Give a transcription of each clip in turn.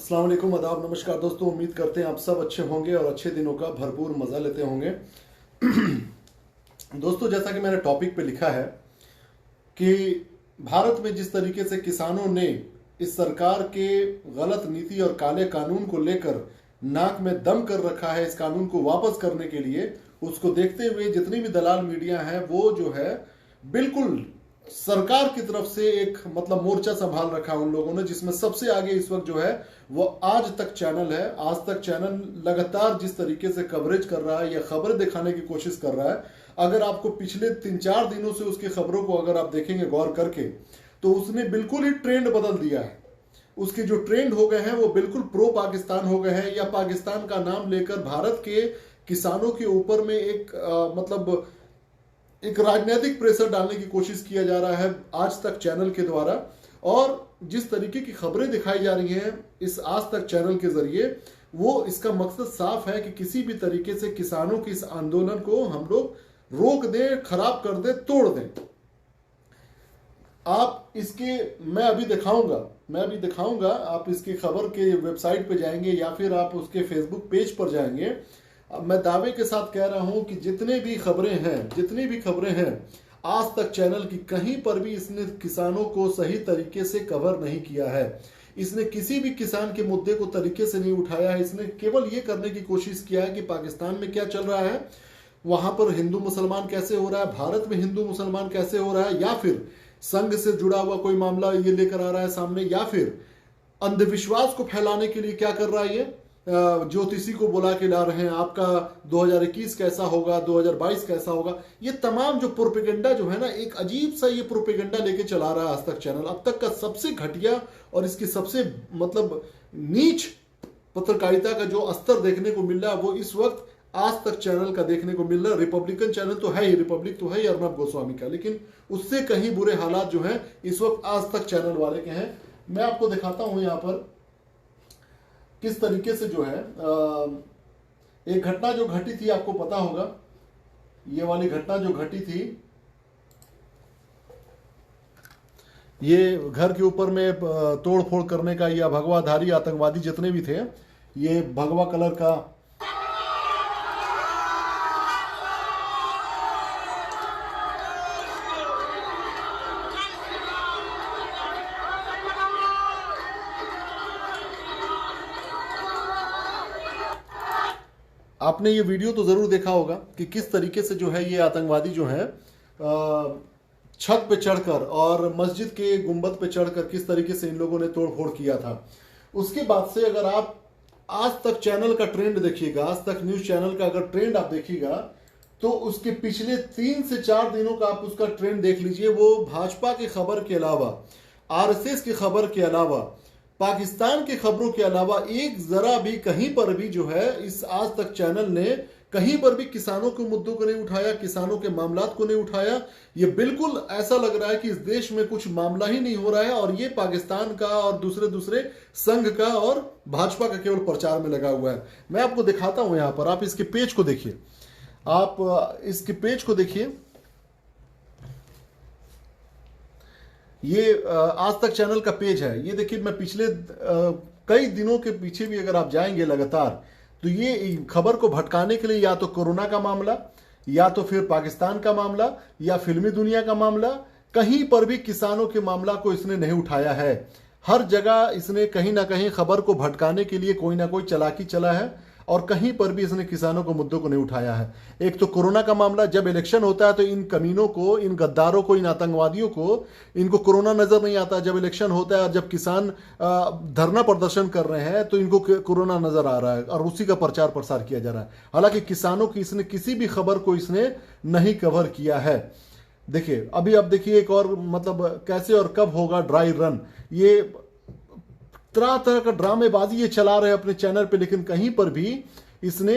अस्सलाम वालेकुम, आदाब, नमस्कार दोस्तों। उम्मीद करते हैं आप सब अच्छे होंगे और अच्छे दिनों का भरपूर मजा लेते होंगे। दोस्तों, जैसा कि मैंने टॉपिक पे लिखा है कि भारत में जिस तरीके से किसानों ने इस सरकार के गलत नीति और काले कानून को लेकर नाक में दम कर रखा है, इस कानून को वापस करने के लिए, उसको देखते हुए जितनी भी दलाल मीडिया है वो जो है बिल्कुल सरकार की तरफ से एक मोर्चा संभाल रखा है उन लोगों ने, जिसमें सबसे आगे इस वक्त जो है वो आज तक चैनल है। आज तक चैनल लगातार जिस तरीके से कवरेज कर रहा है या खबरें दिखाने की कोशिश कर रहा है, अगर आपको पिछले 3-4 दिनों से उसकी खबरों को अगर आप देखेंगे गौर करके, तो उसने बिल्कुल ही ट्रेंड बदल दिया है। उसके जो ट्रेंड हो गए हैं वो बिल्कुल प्रो पाकिस्तान हो गए हैं, या पाकिस्तान का नाम लेकर भारत के किसानों के ऊपर में एक राजनीतिक प्रेशर डालने की कोशिश किया जा रहा है आज तक चैनल के द्वारा। और जिस तरीके की खबरें दिखाई जा रही हैं इस आज तक चैनल के जरिए, वो इसका मकसद साफ है कि किसी भी तरीके से किसानों के इस आंदोलन को हम लोग रोक दें, खराब कर दें, तोड़ दें। आप इसके मैं अभी दिखाऊंगा, आप इसकी खबर के वेबसाइट पे जाएंगे या फिर आप उसके फेसबुक पेज पर जाएंगे। मैं दावे के साथ कह रहा हूं कि जितनी भी खबरें हैं आज तक चैनल की, कहीं पर भी इसने किसानों को सही तरीके से कवर नहीं किया है। इसने किसी भी किसान के मुद्दे को तरीके से नहीं उठाया है। इसने केवल ये करने की कोशिश किया है कि पाकिस्तान में क्या चल रहा है, वहां पर हिंदू मुसलमान कैसे हो रहा है, भारत में हिंदू मुसलमान कैसे हो रहा है, या फिर संघ से जुड़ा हुआ कोई मामला ये लेकर आ रहा है सामने, या फिर अंधविश्वास को फैलाने के लिए क्या कर रहा है, ये ज्योतिषी को बुला के ला रहे हैं, आपका 2021 कैसा होगा, 2022 कैसा होगा। ये तमाम जो प्रोपेगेंडा जो है ना, एक अजीब सा ये प्रोपेगेंडा लेके चला रहा है आज तक चैनल। अब तक का सबसे घटिया और इसकी सबसे नीच पत्रकारिता का जो स्तर देखने को मिल रहा है वो इस वक्त आज तक चैनल का देखने को मिल रहा है। रिपब्लिकन चैनल तो है ही, रिपब्लिक तो है ही अर्नब गोस्वामी का, लेकिन उससे कहीं बुरे हालात जो हैं इस वक्त आज तक चैनल वाले के हैं। मैं आपको दिखाता हूं यहां पर किस तरीके से जो है एक घटना जो घटी थी, आपको पता होगा, ये वाली घटना जो घटी थी, ये घर के ऊपर में तोड़ फोड़ करने का, या भगवाधारी आतंकवादी जितने भी थे, ये भगवा कलर का आपने ये वीडियो तो जरूर देखा होगा कि किस तरीके से जो है ये आतंकवादी जो है छत पे चढ़कर और मस्जिद के गुंबद पे चढ़कर किस तरीके से इन लोगों ने तोड़फोड़ किया था। उसके बाद से अगर आप आज तक चैनल का ट्रेंड देखिएगा, आज तक न्यूज चैनल का अगर ट्रेंड आप देखिएगा, तो उसके पिछले 3 से 4 दिनों का आप उसका ट्रेंड देख लीजिए। वो भाजपा की खबर के अलावा, आरएसएस की खबर के अलावा, पाकिस्तान की खबरों के अलावा एक जरा भी कहीं पर भी जो है इस आज तक चैनल ने कहीं पर भी किसानों के मुद्दों को नहीं उठाया, किसानों के मामलात को नहीं उठाया। ये बिल्कुल ऐसा लग रहा है कि इस देश में कुछ मामला ही नहीं हो रहा है और ये पाकिस्तान का और दूसरे संघ का और भाजपा का केवल प्रचार में लगा हुआ है। मैं आपको दिखाता हूं यहां पर, आप इसके पेज को देखिए, आप इसके पेज को देखिए। ये आज तक चैनल का पेज है, ये देखिए। मैं पिछले कई दिनों के पीछे भी अगर आप जाएंगे लगातार, तो ये खबर को भटकाने के लिए या तो कोरोना का मामला, या तो फिर पाकिस्तान का मामला, या फिल्मी दुनिया का मामला, कहीं पर भी किसानों के मामला को इसने नहीं उठाया है। हर जगह इसने कहीं ना कहीं खबर को भटकाने के लिए कोई ना कोई चालाकी चला है और कहीं पर भी इसने किसानों को मुद्दों को नहीं उठाया है। एक तो कोरोना का मामला, जब इलेक्शन होता है तो इन कमीनों को, इन गद्दारों को, इन आतंकवादियों को, इनको कोरोना नजर नहीं आता। जब इलेक्शन होता है और जब किसान धरना प्रदर्शन कर रहे हैं तो इनको कोरोना नजर आ रहा है और उसी का प्रचार प्रसार किया जा रहा है। हालांकि किसानों की इसने किसी भी खबर को इसने नहीं कवर किया है। देखिए, अभी आप देखिए एक और कैसे और कब होगा ड्राई रन, ये तरह तरह का ड्रामेबाजी ये चला रहे हैं अपने चैनल पे, लेकिन कहीं पर भी इसने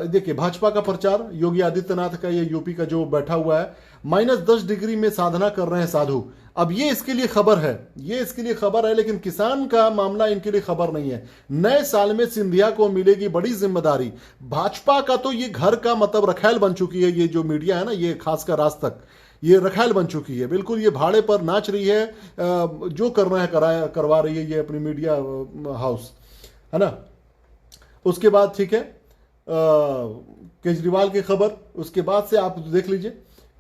देखिए भाजपा का प्रचार, योगी आदित्यनाथ का, ये यूपी का जो बैठा हुआ है, -10 डिग्री में साधना कर रहे हैं साधु। अब ये इसके लिए खबर है, लेकिन किसान का मामला इनके लिए खबर नहीं है। नए साल में सिंधिया को मिलेगी बड़ी जिम्मेदारी। भाजपा का तो ये घर का रखैल बन चुकी है, ये जो मीडिया है ना, ये खासकर आज तक ये रखैल बन चुकी है। बिल्कुल ये भाड़े पर नाच रही है, जो करना है करवा रही है ये अपनी मीडिया हाउस। है ना। उसके बाद ठीक है केजरीवाल की खबर, उसके बाद से आप देख लीजिए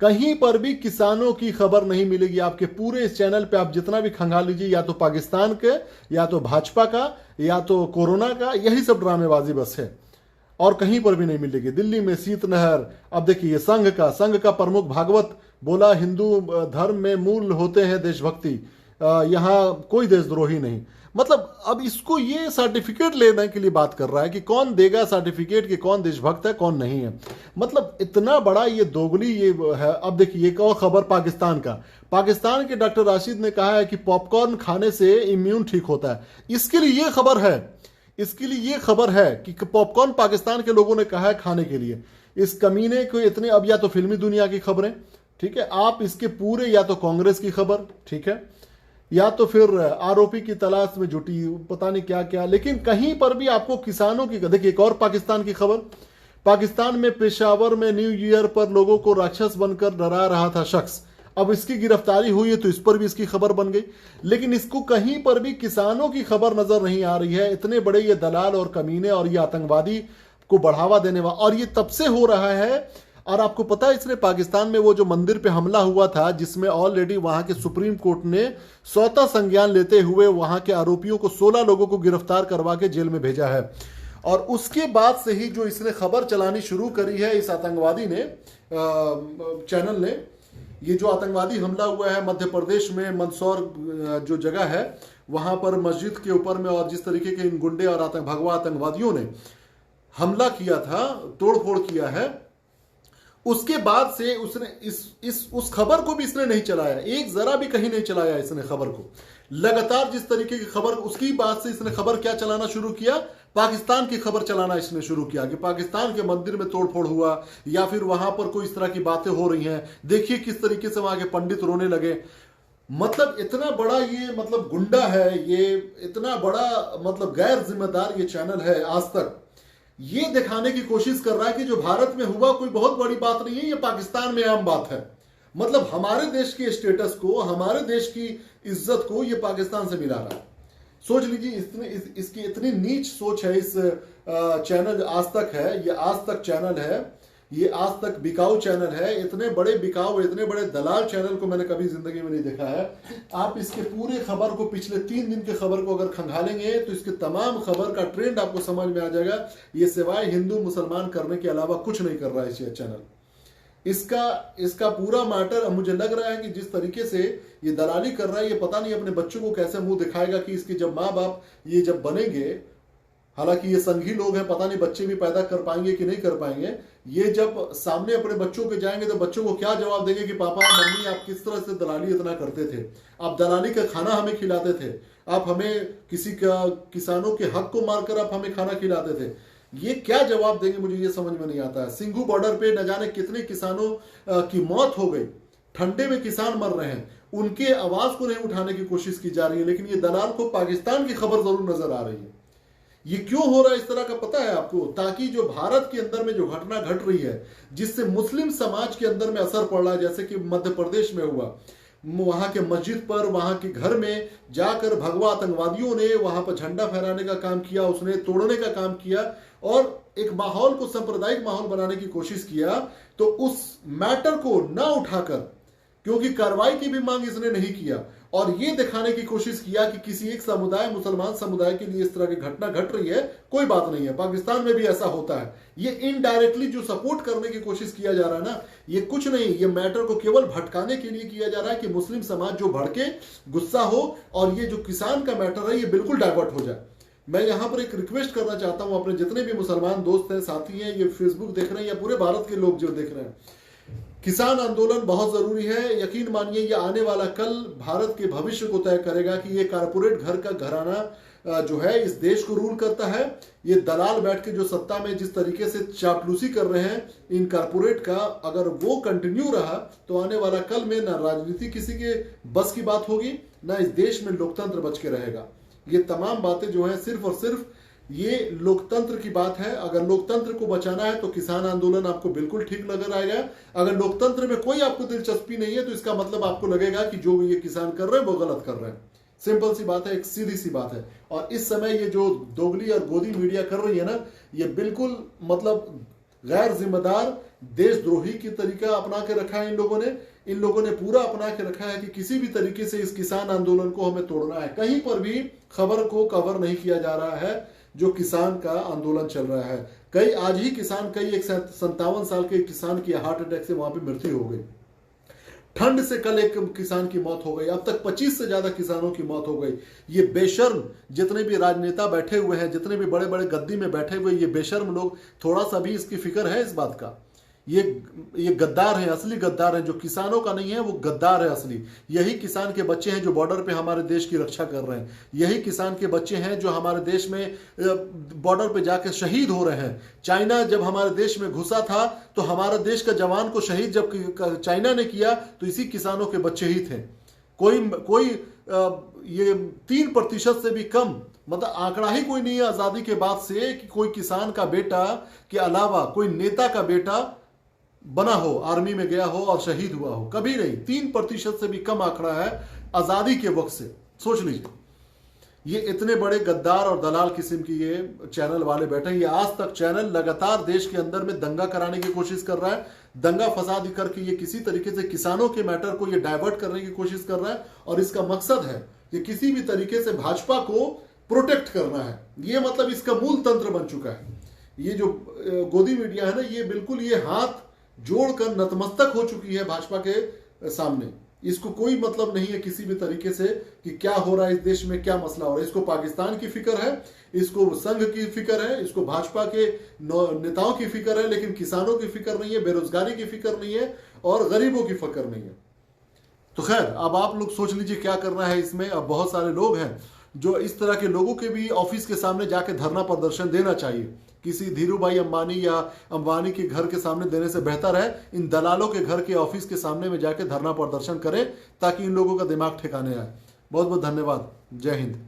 कहीं पर भी किसानों की खबर नहीं मिलेगी आपके पूरे इस चैनल पे। आप जितना भी खंगाल लीजिए, या तो पाकिस्तान के, या तो भाजपा का, या तो कोरोना का, यही सब ड्रामेबाजी बस है, और कहीं पर भी नहीं मिलेगी। दिल्ली में शीतलहर, अब देखिए संघ का प्रमुख भागवत बोला हिंदू धर्म में मूल होते हैं देशभक्ति, यहाँ कोई देशद्रोही नहीं। मतलब अब इसको ये सर्टिफिकेट लेने के लिए बात कर रहा है कि कौन देगा सर्टिफिकेट कि कौन देशभक्त है कौन नहीं है। मतलब इतना बड़ा ये दोगली ये है। अब देखिए एक और खबर पाकिस्तान का, पाकिस्तान के डॉक्टर राशिद ने कहा है कि पॉपकॉर्न खाने से इम्यून ठीक होता है। इसके लिए ये खबर है, इसके लिए ये खबर है कि पॉपकॉर्न पाकिस्तान के लोगों ने कहा है खाने के लिए। इस कमीने को इतने, अब या तो फिल्मी दुनिया की खबरें, ठीक है, आप इसके पूरे, या तो कांग्रेस की खबर, ठीक है, या तो फिर आरोपी की तलाश में जुटी पता नहीं क्या क्या, लेकिन कहीं पर भी आपको किसानों की। देखिए एक और पाकिस्तान की खबर, पाकिस्तान में पेशावर में न्यू ईयर पर लोगों को राक्षस बनकर डरा रहा था शख्स, अब इसकी गिरफ्तारी हुई है तो इस पर भी इसकी खबर बन गई। लेकिन इसको कहीं पर भी किसानों की खबर नजर नहीं आ रही है। इतने बड़े ये दलाल और कमीने और ये आतंकवादी को बढ़ावा देने वाला, और ये तब से हो रहा है। और आपको पता है इसने पाकिस्तान में वो जो मंदिर पे हमला हुआ था, जिसमें ऑलरेडी वहां के सुप्रीम कोर्ट ने स्वतः संज्ञान लेते हुए वहां के आरोपियों को 16 लोगों को गिरफ्तार करवा के जेल में भेजा है। और उसके बाद से ही जो इसने खबर चलानी शुरू करी है इस आतंकवादी ने, चैनल ने, ये जो आतंकवादी हमला हुआ है मध्य प्रदेश में मंदसौर जो जगह है वहां पर मस्जिद के ऊपर में, और जिस तरीके के इन गुंडे और भगवा आतंकवादियों ने हमला किया था, तोड़फोड़ किया है, उसके बाद से उसने उस खबर को भी इसने नहीं चलाया, एक जरा भी कहीं नहीं चलाया इसने खबर को। लगातार जिस तरीके की खबर, उसकी बात से इसने खबर क्या चलाना शुरू किया, पाकिस्तान की खबर चलाना इसने शुरू किया कि पाकिस्तान के मंदिर में तोड़फोड़ हुआ, या फिर वहां पर कोई इस तरह की बातें हो रही हैं, देखिए किस तरीके से वहां के पंडित रोने लगे। मतलब इतना बड़ा ये मतलब गुंडा है, ये इतना बड़ा मतलब गैर जिम्मेदार ये चैनल है आज तक, ये दिखाने की कोशिश कर रहा है कि जो भारत में हुआ कोई बहुत बड़ी बात नहीं है, ये पाकिस्तान में आम बात है। मतलब हमारे देश के स्टेटस को, हमारे देश की इज्जत को ये पाकिस्तान से मिला रहा है। सोच लीजिए इसकी इतनी नीच सोच है इस चैनल आज तक है, ये आज तक चैनल है, ये आज तक बिकाऊ चैनल है। इतने बड़े बिकाऊ, इतने बड़े दलाल चैनल को मैंने कभी जिंदगी में नहीं देखा है। आप इसके पूरे खबर को, पिछले 3 दिन के खबर को अगर खंगालेंगे तो इसके तमाम खबर का ट्रेंड आपको समझ में आ जाएगा। ये सिवाय हिंदू मुसलमान करने के अलावा कुछ नहीं कर रहा है ये चैनल। इसका पूरा मैटर, मुझे लग रहा है कि जिस तरीके से ये दलाली कर रहा है, ये पता नहीं अपने बच्चों को कैसे मुंह दिखाएगा कि इसके जब माँ बाप ये जब बनेंगे, हालांकि ये संघी लोग हैं, पता नहीं बच्चे भी पैदा कर पाएंगे कि नहीं कर पाएंगे, ये जब सामने अपने बच्चों के जाएंगे तो बच्चों को क्या जवाब देंगे कि पापा मम्मी आप किस तरह से दलाली इतना करते थे, आप दलाली का खाना हमें खिलाते थे, आप हमें किसानों के हक को मारकर आप हमें खाना खिलाते थे। ये क्या जवाब देंगे मुझे ये समझ में नहीं आता है। सिंघू बॉर्डर पे न जाने कितने किसानों की मौत हो गई, ठंडे में किसान मर रहे हैं, उनके आवाज को नहीं उठाने की कोशिश की जा रही है, लेकिन ये दलाल को पाकिस्तान की खबर जरूर नजर आ रही है। ये क्यों हो रहा है इस तरह का पता है आपको? ताकि जो भारत के अंदर में जो घटना घट रही है, जिससे मुस्लिम समाज के अंदर में असर पड़ रहा है, जैसे कि मध्य प्रदेश में हुआ, वहां के मस्जिद पर, वहां के घर में जाकर भगवा आतंकवादियों ने वहां पर झंडा फहराने का काम किया, उसने तोड़ने का काम किया और एक माहौल को, सांप्रदायिक माहौल बनाने की कोशिश किया। तो उस मैटर को ना उठाकर, क्योंकि कार्रवाई की भी मांग इसने नहीं किया, और ये दिखाने की कोशिश किया कि किसी एक समुदाय, मुसलमान समुदाय के लिए इस तरह की घटना घट रही है, कोई बात नहीं है, पाकिस्तान में भी ऐसा होता है। ये इनडायरेक्टली जो सपोर्ट करने की कोशिश किया जा रहा है ना, ये कुछ नहीं, ये मैटर को केवल भटकाने के लिए किया जा रहा है कि मुस्लिम समाज जो भड़के, गुस्सा हो, और ये जो किसान का मैटर है ये बिल्कुल डाइवर्ट हो जाए। मैं यहां पर एक रिक्वेस्ट करना चाहता हूं अपने जितने भी मुसलमान दोस्त हैं, साथी हैं, ये फेसबुक देख रहे हैं या पूरे भारत के लोग जो देख रहे हैं, किसान आंदोलन बहुत जरूरी है। यकीन मानिए ये आने वाला कल भारत के भविष्य को तय करेगा कि ये कारपोरेट घर का घराना जो है इस देश को रूल करता है। ये दलाल बैठ के जो सत्ता में जिस तरीके से चापलूसी कर रहे हैं इन कारपोरेट का, अगर वो कंटिन्यू रहा तो आने वाला कल में ना राजनीति किसी के बस की बात होगी, ना इस देश में लोकतंत्र बच के रहेगा। ये तमाम बातें जो है सिर्फ और सिर्फ ये लोकतंत्र की बात है। अगर लोकतंत्र को बचाना है तो किसान आंदोलन आपको बिल्कुल ठीक नजर आएगा। अगर लोकतंत्र में कोई आपको दिलचस्पी नहीं है तो इसका मतलब आपको लगेगा कि जो ये किसान कर रहे हैं वो गलत कर रहे हैं। सिंपल सी बात है, एक सीधी सी बात है। और इस समय ये जो दोगली और गोदी मीडिया कर रही है ना, ये बिल्कुल मतलब गैर जिम्मेदार देशद्रोही की तरीका अपना के रखा है इन लोगों ने पूरा अपना के रखा है कि किसी भी तरीके से इस किसान आंदोलन को हमें तोड़ना है। कहीं पर भी खबर को कवर नहीं किया जा रहा है जो किसान का आंदोलन चल रहा है। आज ही किसान एक 57 साल के किसान की हार्ट अटैक से वहां पे मृत्यु हो गई। ठंड से कल एक किसान की मौत हो गई। अब तक 25 से ज्यादा किसानों की मौत हो गई। ये बेशर्म जितने भी राजनेता बैठे हुए हैं, जितने भी बड़े बड़े गद्दी में बैठे हुए ये बेशर्म लोग, थोड़ा सा भी इसकी फिक्र है इस बात का? ये गद्दार है, असली गद्दार है। जो किसानों का नहीं है वो गद्दार है असली। यही किसान के बच्चे हैं जो बॉर्डर पे हमारे देश की रक्षा कर रहे हैं। यही किसान के बच्चे हैं जो हमारे देश में बॉर्डर पे जाके शहीद हो रहे हैं। चाइना जब हमारे देश में घुसा था तो हमारे देश का जवान को शहीद जब चाइना ने किया तो इसी किसानों के बच्चे ही थे। कोई ये 3% से भी कम, मतलब आंकड़ा ही कोई नहीं है आजादी के बाद से कि कोई किसान का बेटा के अलावा कोई नेता का बेटा बना हो, आर्मी में गया हो और शहीद हुआ हो। कभी नहीं। 3% से भी कम आंकड़ा है आजादी के वक्त से। सोच लीजिए, ये इतने बड़े गद्दार और दलाल किस्म की ये चैनल वाले बैठे हैं। ये आज तक चैनल लगातार देश के अंदर में दंगा कराने की कोशिश कर रहा है, दंगा फसाद करके ये किसी तरीके से किसानों के मैटर को ये डाइवर्ट करने की कोशिश कर रहा है। और इसका मकसद है कि किसी भी तरीके से भाजपा को प्रोटेक्ट करना है। ये मतलब इसका मूल तंत्र बन चुका है। ये जो गोदी मीडिया है ना, ये बिल्कुल ये हाथ जोड़कर नतमस्तक हो चुकी है भाजपा के सामने। इसको कोई मतलब नहीं है किसी भी तरीके से कि क्या हो रहा है इस देश में, क्या मसला हो रहा है। इसको पाकिस्तान की फिक्र है, इसको संघ की फिक्र है, इसको भाजपा के नेताओं की फिक्र है, लेकिन किसानों की फिक्र नहीं है, बेरोजगारी की फिक्र नहीं है और गरीबों की फिक्र नहीं है। तो खैर, अब आप लोग सोच लीजिए क्या करना है इसमें। अब बहुत सारे लोग हैं जो इस तरह के लोगों के भी ऑफिस के सामने जाके धरना प्रदर्शन देना चाहिए। किसी धीरूभाई अंबानी या अंबानी के घर के सामने देने से बेहतर है इन दलालों के घर के ऑफिस के सामने में जाके धरना प्रदर्शन करें, ताकि इन लोगों का दिमाग ठिकाने आए। बहुत बहुत धन्यवाद। जय हिंद।